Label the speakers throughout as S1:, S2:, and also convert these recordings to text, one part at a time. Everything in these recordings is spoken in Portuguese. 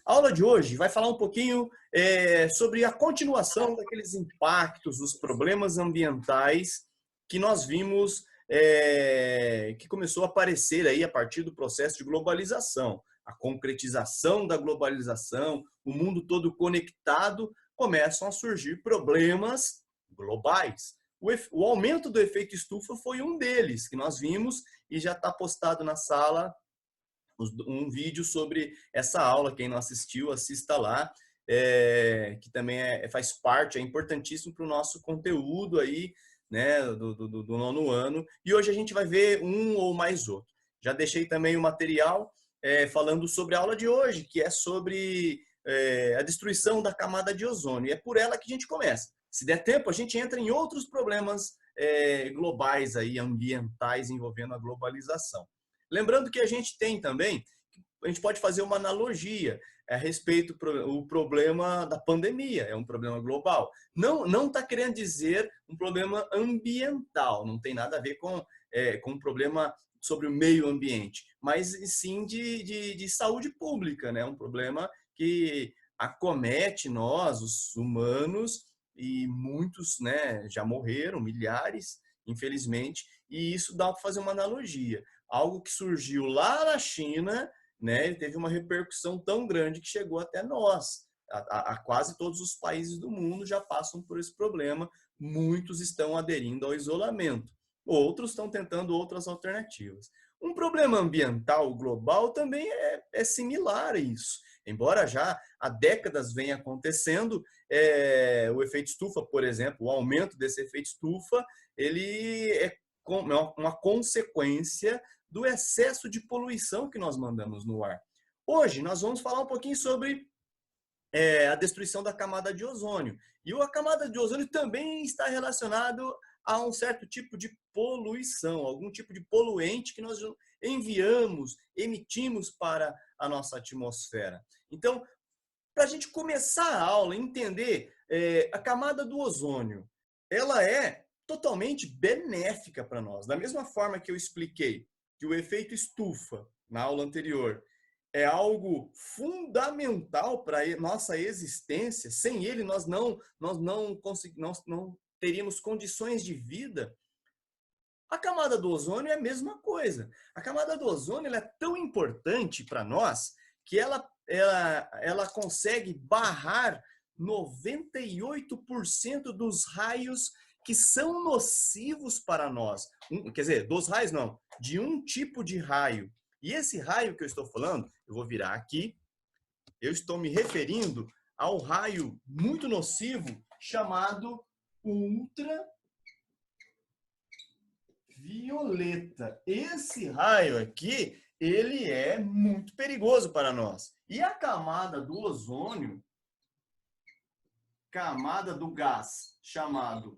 S1: A aula de hoje vai falar um pouquinho sobre a continuação daqueles impactos, dos problemas ambientais que nós vimos que começou a aparecer aí a partir do processo de globalização. A concretização da globalização, o mundo todo conectado, começam a surgir problemas globais. O aumento do efeito estufa foi um deles, que nós vimos e já está postado na sala um vídeo sobre essa aula. Quem não assistiu, assista lá, que também faz parte, é importantíssimo para o nosso conteúdo aí, né, do nono ano. E hoje a gente vai ver um ou mais outro. Já deixei também o material falando sobre a aula de hoje, que é sobre a destruição da camada de ozônio. E é por ela que a gente começa. Se der tempo, a gente entra em outros problemas globais aí, ambientais envolvendo a globalização. Lembrando que a gente tem também, a gente pode fazer uma analogia a respeito do problema da pandemia, é um problema global. Não está querendo dizer um problema ambiental, não tem nada a ver com um problema sobre o meio ambiente, mas sim de saúde pública, né? Um problema que acomete nós, os humanos, e muitos, né, já morreram, milhares, infelizmente, e isso dá para fazer uma analogia. Algo que surgiu lá na China, né, teve uma repercussão tão grande que chegou até nós. A quase todos os países do mundo já passam por esse problema. Muitos estão aderindo ao isolamento. Outros estão tentando outras alternativas. Um problema ambiental global também é similar a isso. Embora já há décadas venha acontecendo, o efeito estufa, por exemplo, o aumento desse efeito estufa, ele é uma consequência do excesso de poluição que nós mandamos no ar. Hoje nós vamos falar um pouquinho sobre a destruição da camada de ozônio. E a camada de ozônio também está relacionado a um certo tipo de poluição, algum tipo de poluente que nós emitimos para a nossa atmosfera. Então, para a gente começar a aula, entender a camada do ozônio, ela é totalmente benéfica para nós. Da mesma forma que eu expliquei que o efeito estufa na aula anterior é algo fundamental para a nossa existência, sem ele nós não teríamos condições de vida. A camada do ozônio é a mesma coisa. A camada do ozônio ela é tão importante para nós que ela consegue barrar 98% dos raios que são nocivos para nós. Quer dizer, dos raios não, de um tipo de raio. E esse raio que eu estou falando, eu vou virar aqui, eu estou me referindo ao raio muito nocivo chamado ultravioleta. Esse raio aqui, ele é muito perigoso para nós. E a camada do ozônio, camada do gás chamado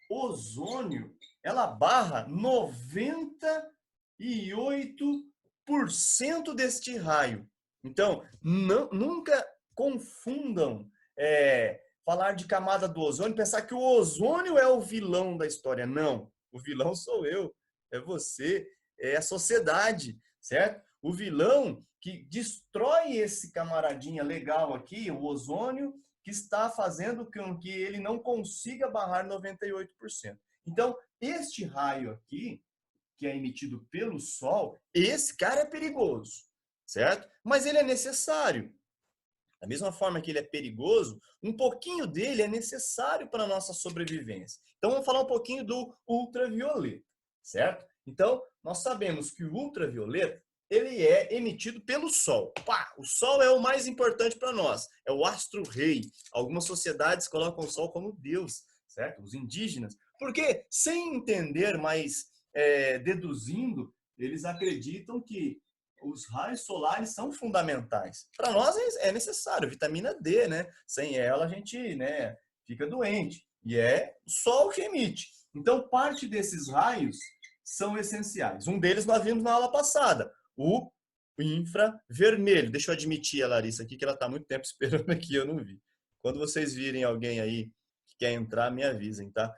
S1: ozônio, ela barra 98% deste raio. Então, nunca confundam falar de camada do ozônio, pensar que o ozônio é o vilão da história. Não, o vilão sou eu, é você, é a sociedade, certo? O vilão que destrói esse camaradinha legal aqui, o ozônio, que está fazendo com que ele não consiga barrar 98%. Então, este raio aqui, que é emitido pelo Sol, esse cara é perigoso, certo? Mas ele é necessário. Da mesma forma que ele é perigoso, um pouquinho dele é necessário para a nossa sobrevivência. Então, vamos falar um pouquinho do ultravioleta, certo? Então, nós sabemos que o ultravioleta ele é emitido pelo Sol. O Sol é o mais importante para nós, é o astro-rei. Algumas sociedades colocam o Sol como Deus, certo? Os indígenas. Porque, sem entender, mas deduzindo, eles acreditam que os raios solares são fundamentais. Para nós é necessário, vitamina D, né? Sem ela a gente, né, fica doente. E é o Sol que emite. Então, parte desses raios são essenciais. Um deles nós vimos na aula passada, o infravermelho. Deixa eu admitir a Larissa aqui, que ela está há muito tempo esperando aqui, eu não vi. Quando vocês virem alguém aí que quer entrar, me avisem, tá?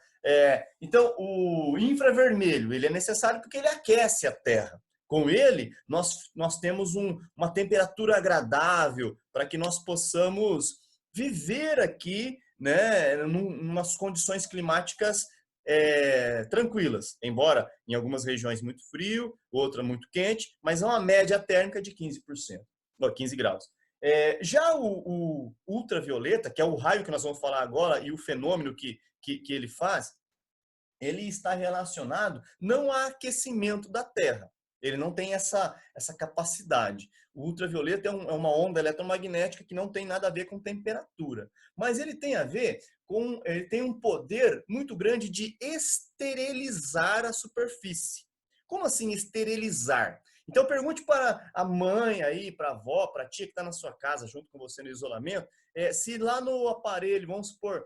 S1: Então, o infravermelho, ele é necessário porque ele aquece a Terra. Com ele, nós temos uma temperatura agradável para que nós possamos viver aqui, né, umas condições climáticas tranquilas, embora em algumas regiões muito frio, outra muito quente, mas é uma média térmica de 15%, não, 15 graus. Já o ultravioleta, que é o raio que nós vamos falar agora e o fenômeno que ele faz, ele está relacionado não ao aquecimento da Terra. Ele não tem essa capacidade. O ultravioleta é uma onda eletromagnética que não tem nada a ver com temperatura. Mas ele tem a ver com... Ele tem um poder muito grande de esterilizar a superfície. Como assim esterilizar? Então pergunte para a mãe aí, para a avó, para a tia que está na sua casa junto com você no isolamento, se lá no aparelho, vamos supor,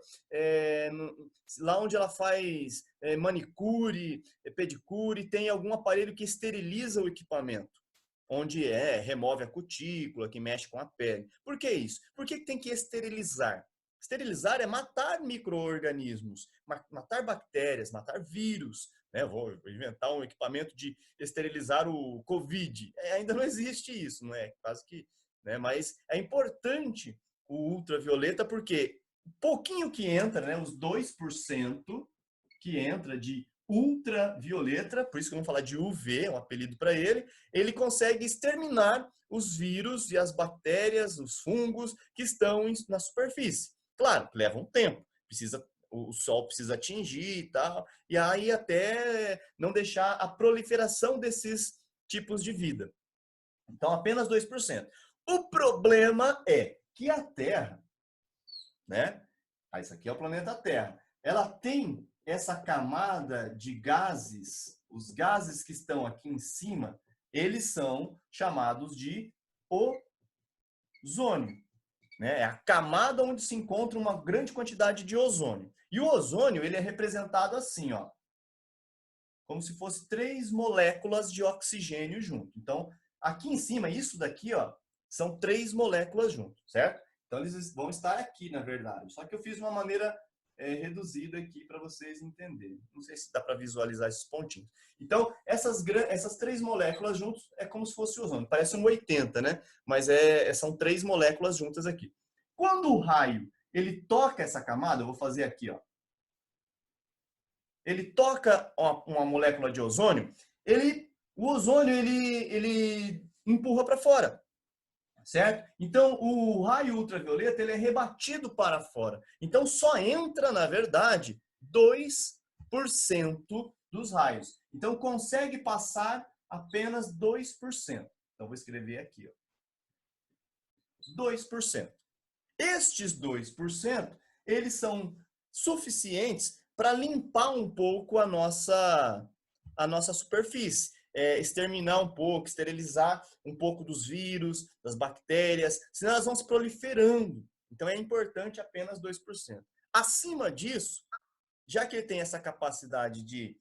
S1: lá onde ela faz manicure, pedicure, tem algum aparelho que esteriliza o equipamento, onde remove a cutícula, que mexe com a pele. Por que isso? Por que tem que esterilizar? Esterilizar é matar micro-organismos, matar bactérias, matar vírus. Né? Vou inventar um equipamento de esterilizar o Covid. Ainda não existe isso, não é? Quase que, né? Mas é importante o ultravioleta porque pouquinho que entra, né? Os 2% que entra de ultravioleta, por isso que vamos falar de UV, é um apelido para ele consegue exterminar os vírus e as bactérias, os fungos que estão na superfície. Claro, leva um tempo, o sol precisa atingir e tal, e aí até não deixar a proliferação desses tipos de vida. Então, apenas 2%. O problema é que a Terra, né? Isso aqui é o planeta Terra. Ela tem essa camada de gases, os gases que estão aqui em cima, eles são chamados de ozônio. Né? É a camada onde se encontra uma grande quantidade de ozônio. E o ozônio, ele é representado assim, ó, como se fosse 3 moléculas de oxigênio junto. Então, aqui em cima, isso daqui, ó, são 3 moléculas junto, certo? Então, eles vão estar aqui, na verdade. Só que eu fiz de uma maneira reduzida aqui para vocês entenderem. Não sei se dá para visualizar esses pontinhos. Então, essas 3 moléculas juntas é como se fosse o ozônio. Parece um 80, né? Mas são 3 moléculas juntas aqui. Quando o raio ele toca essa camada, eu vou fazer aqui, ó. Ele toca uma molécula de ozônio, o ozônio ele empurra para fora, certo? Então o raio ultravioleta ele é rebatido para fora. Então só entra, na verdade, 2% dos raios. Então consegue passar apenas 2%. Então vou escrever aqui, ó. 2%. Estes 2%, eles são suficientes para limpar um pouco a nossa superfície, exterminar um pouco, esterilizar um pouco dos vírus, das bactérias, senão elas vão se proliferando. Então é importante apenas 2%. Acima disso, já que ele tem essa capacidade de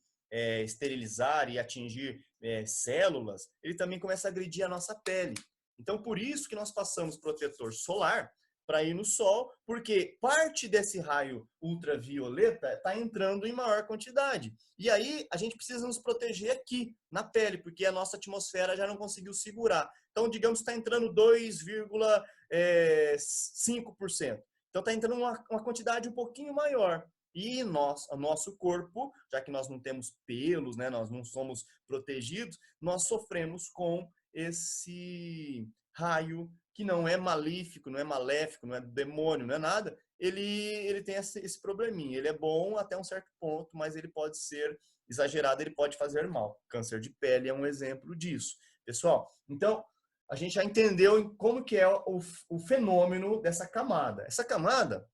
S1: esterilizar e atingir células, ele também começa a agredir a nossa pele. Então, por isso que nós passamos protetor solar para ir no sol, porque parte desse raio ultravioleta está entrando em maior quantidade. E aí a gente precisa nos proteger aqui, na pele, porque a nossa atmosfera já não conseguiu segurar. Então, digamos que está entrando 2,5%. Então, está entrando uma quantidade um pouquinho maior. E o nosso corpo, já que nós não temos pelos, né, nós não somos protegidos, nós sofremos com esse raio que não é malífico, não é maléfico, não é demônio, não é nada. Ele tem esse probleminha. Ele é bom até um certo ponto, mas ele pode ser exagerado, ele pode fazer mal. Câncer de pele é um exemplo disso. Pessoal, então, a gente já entendeu como que é o fenômeno dessa camada. Essa camada,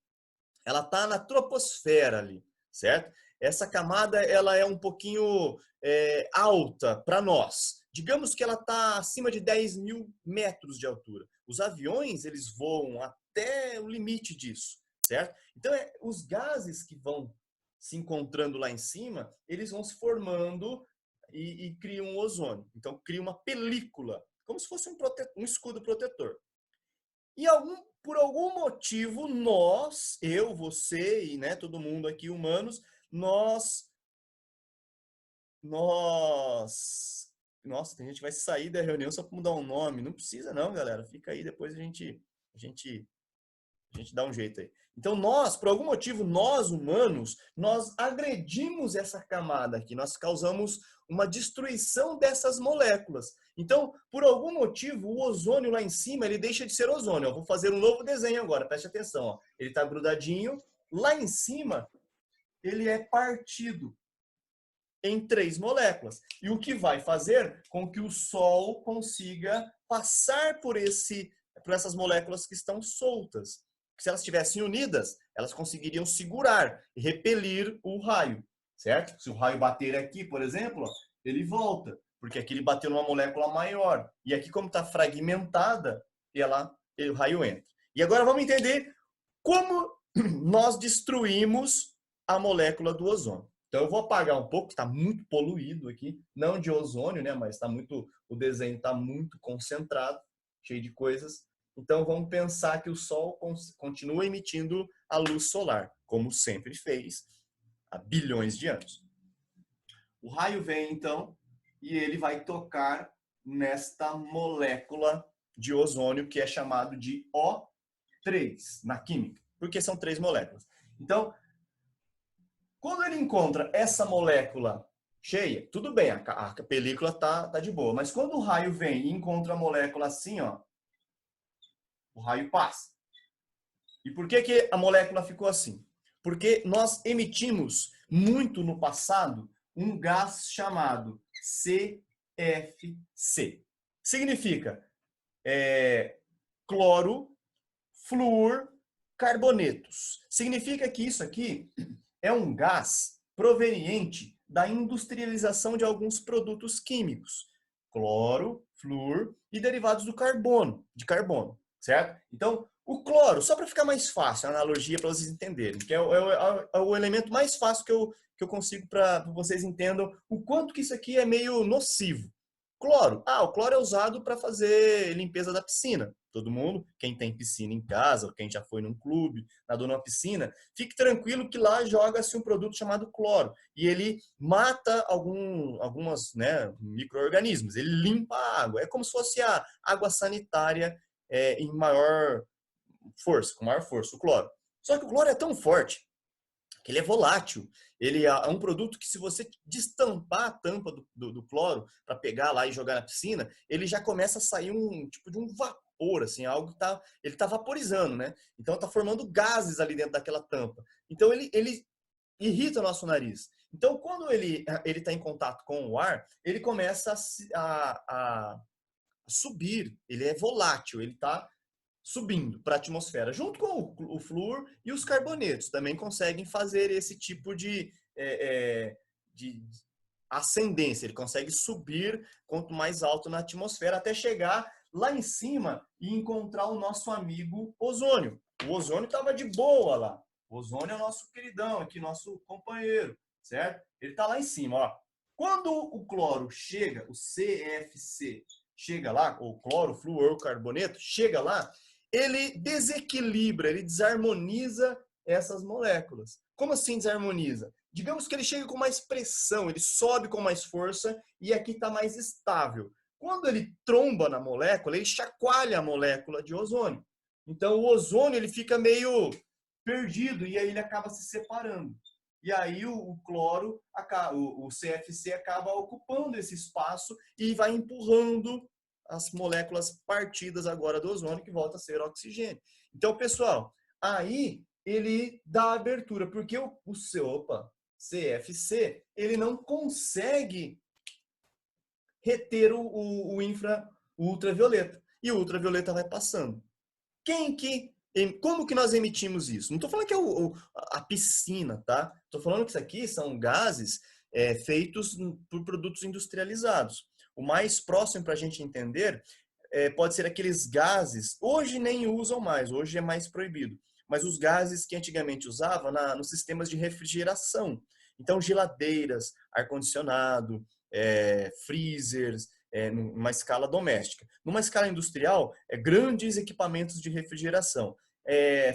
S1: ela está na troposfera ali, certo? Essa camada ela é um pouquinho alta para nós. Digamos que ela está acima de 10.000 metros de altura. Os aviões eles voam até o limite disso, certo? Então os gases que vão se encontrando lá em cima, eles vão se formando e criam um ozônio. Então cria uma película, como se fosse um escudo protetor. E por algum motivo, nós, eu, você e todo mundo aqui, humanos, nós... Nossa, tem gente que vai sair da reunião só para mudar um nome. Não precisa não, galera. Fica aí, depois gente, a gente dá um jeito aí. Então nós, por algum motivo, nós humanos, nós agredimos essa camada aqui. Nós causamos uma destruição dessas moléculas. Então, por algum motivo, o ozônio lá em cima, ele deixa de ser ozônio. Eu vou fazer um novo desenho agora, preste atenção. Ó. Ele está grudadinho. Lá em cima, ele é partido em 3 moléculas. E o que vai fazer com que o Sol consiga passar por essas moléculas que estão soltas. Se elas estivessem unidas, elas conseguiriam segurar e repelir o raio, certo? Se o raio bater aqui, por exemplo, ele volta, porque aqui ele bateu numa molécula maior. E aqui, como está fragmentada, o raio entra. E agora vamos entender como nós destruímos a molécula do ozônio. Então eu vou apagar um pouco, está muito poluído aqui, não de ozônio, né? Mas o desenho está muito concentrado, cheio de coisas. Então vamos pensar que o Sol continua emitindo a luz solar, como sempre fez há bilhões de anos. O raio vem então e ele vai tocar nesta molécula de ozônio que é chamado de O3 na química, porque são 3 moléculas. Então, quando ele encontra essa molécula cheia, tudo bem, a película tá de boa, mas quando o raio vem e encontra a molécula assim, ó, o raio passa. E por que a molécula ficou assim? Porque nós emitimos muito no passado um gás chamado CFC. Significa cloro, flúor, carbonetos. Significa que isso aqui é um gás proveniente da industrialização de alguns produtos químicos. Cloro, flúor e derivados de carbono, certo? Então, o cloro, só para ficar mais fácil, a analogia para vocês entenderem, que é o elemento mais fácil que eu consigo para vocês entendam o quanto que isso aqui é meio nocivo. Cloro. O cloro é usado para fazer limpeza da piscina. Todo mundo, quem tem piscina em casa, ou quem já foi num clube, nadou numa piscina, fique tranquilo que lá joga-se um produto chamado cloro. E ele mata algumas micro-organismos. Ele limpa a água. É como se fosse a água sanitária em maior força, com maior força, o cloro. Só que o cloro é tão forte que ele é volátil. Ele é um produto que, se você destampar a tampa do cloro para pegar lá e jogar na piscina, ele já começa a sair um tipo de um vapor, assim, algo que ele tá vaporizando, né? Então tá formando gases ali dentro daquela tampa. Então ele irrita o nosso nariz. Então, quando ele está em contato com o ar, ele começa a subir. Ele é volátil, ele está subindo para a atmosfera, junto com o flúor e os carbonetos. Também conseguem fazer esse tipo de ascendência. Ele consegue subir quanto mais alto na atmosfera, até chegar lá em cima e encontrar o nosso amigo ozônio. O ozônio estava de boa lá. O ozônio é o nosso queridão aqui, nosso companheiro, certo? Ele está lá em cima, ó. Quando o cloro chega, o CFC chega lá, ou cloro, flúor, carboneto, chega lá, ele desequilibra, ele desarmoniza essas moléculas. Como assim desarmoniza? Digamos que ele chega com mais pressão, ele sobe com mais força e aqui está mais estável. Quando ele tromba na molécula, ele chacoalha a molécula de ozônio. Então o ozônio ele fica meio perdido e aí ele acaba se separando. E aí o cloro, o CFC acaba ocupando esse espaço e vai empurrando as moléculas partidas agora do ozônio, que volta a ser oxigênio. Então, pessoal, aí ele dá abertura, porque o CFC, ele não consegue reter o ultravioleta. E o ultravioleta vai passando. Como que nós emitimos isso? Não estou falando que é a piscina, tá? Estou falando que isso aqui são gases feitos por produtos industrializados. O mais próximo para a gente entender pode ser aqueles gases, hoje nem usam mais, hoje é mais proibido, mas os gases que antigamente usava nos sistemas de refrigeração. Então, geladeiras, ar-condicionado, freezers, numa escala doméstica. Numa escala industrial, grandes equipamentos de refrigeração.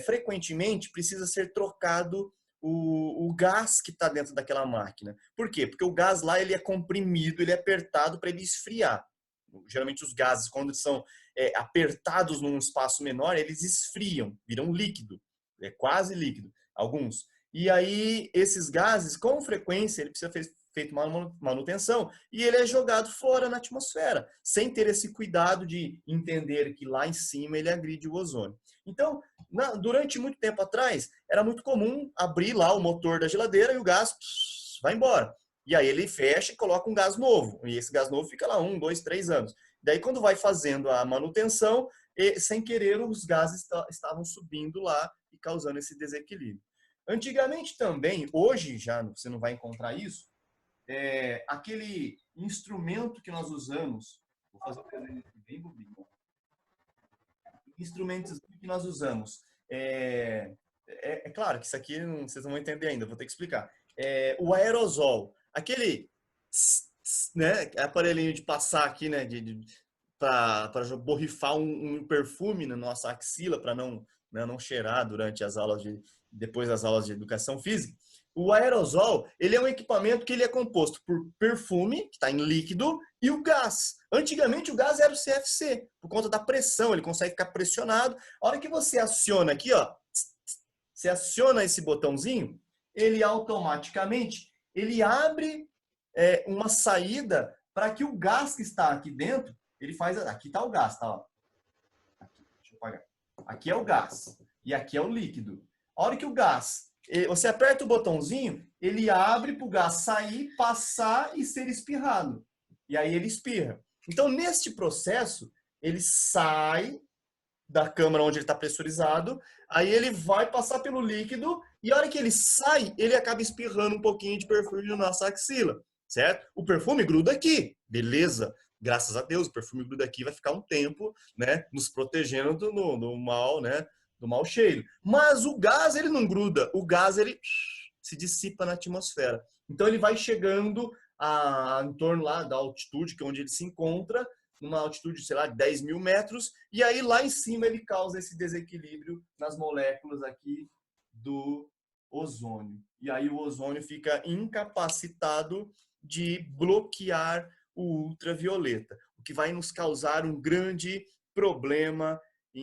S1: Frequentemente precisa ser trocado o gás que está dentro daquela máquina. Por quê? Porque o gás lá ele é comprimido, ele é apertado para ele esfriar. Geralmente os gases, quando são apertados num espaço menor, eles esfriam, viram líquido, é quase líquido, alguns. E aí esses gases, com frequência, ele precisa ser feito uma manutenção e ele é jogado fora na atmosfera, sem ter esse cuidado de entender que lá em cima ele agride o ozônio. Então, durante muito tempo atrás, era muito comum abrir lá o motor da geladeira e o gás vai embora. E aí ele fecha e coloca um gás novo. E esse gás novo fica lá 1, 2, 3 anos. Daí quando vai fazendo a manutenção, sem querer os gases estavam subindo lá e causando esse desequilíbrio. Antigamente também, hoje já você não vai encontrar isso, aquele instrumento que nós usamos, vou fazer um desenho bem bobinho, instrumentos que nós usamos. É claro que isso aqui vocês não vão entender ainda, vou ter que explicar. O aerosol, aquele né, aparelhinho de passar aqui, né, para borrifar um perfume na nossa axila, para não cheirar durante as aulas depois das aulas de educação física. O aerosol, ele é um equipamento que ele é composto por perfume, que está em líquido, e o gás. Antigamente o gás era o CFC, por conta da pressão, ele consegue ficar pressionado. A hora que você aciona aqui, ó, você aciona esse botãozinho, ele automaticamente ele abre uma saída para que o gás que está aqui dentro, ele faz. Aqui está o gás, tá? Ó. Aqui, deixa eu apagar. Aqui é o gás e aqui é o líquido. A hora que o gás, você aperta o botãozinho, ele abre para o gás sair, passar e ser espirrado. E aí ele espirra. Então, neste processo, ele sai da câmara onde ele está pressurizado, aí ele vai passar pelo líquido e a hora que ele sai, ele acaba espirrando um pouquinho de perfume na nossa axila, certo? O perfume gruda aqui, beleza? Graças a Deus, o perfume gruda aqui, vai ficar um tempo, né, nos protegendo do mal, né, do mau cheiro. Mas o gás, ele não gruda, o gás, ele se dissipa na atmosfera. Então, ele vai chegando em torno lá da altitude, que é onde ele se encontra, numa altitude, sei lá, de 10 mil metros, e aí lá em cima ele causa esse desequilíbrio nas moléculas aqui do ozônio. E aí o ozônio fica incapacitado de bloquear o ultravioleta, o que vai nos causar um grande problema